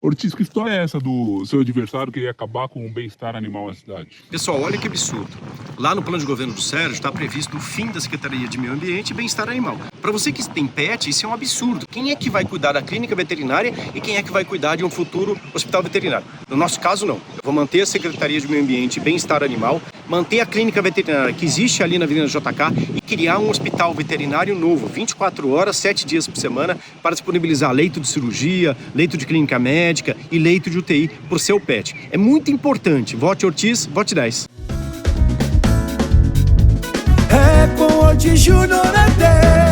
Ortiz, que história é essa do seu adversário querer acabar com o bem-estar animal na cidade? Pessoal, olha que absurdo. Lá no plano de governo do Sérgio está previsto o fim da Secretaria de Meio Ambiente e Bem-Estar Animal. Para você que tem pet, isso é um absurdo. Quem é que vai cuidar da clínica veterinária e quem é que vai cuidar de um futuro hospital veterinário? No nosso caso, não. Eu vou manter a Secretaria de Meio Ambiente e Bem-Estar Animal, manter a clínica veterinária que existe ali na Avenida JK e criar um hospital veterinário novo, 24 horas, 7 dias por semana, para disponibilizar leito de cirurgia, leito de clínica médica e leito de UTI para o seu pet. É muito importante. Vote Ortiz, vote 10. É com Ortiz Júnior até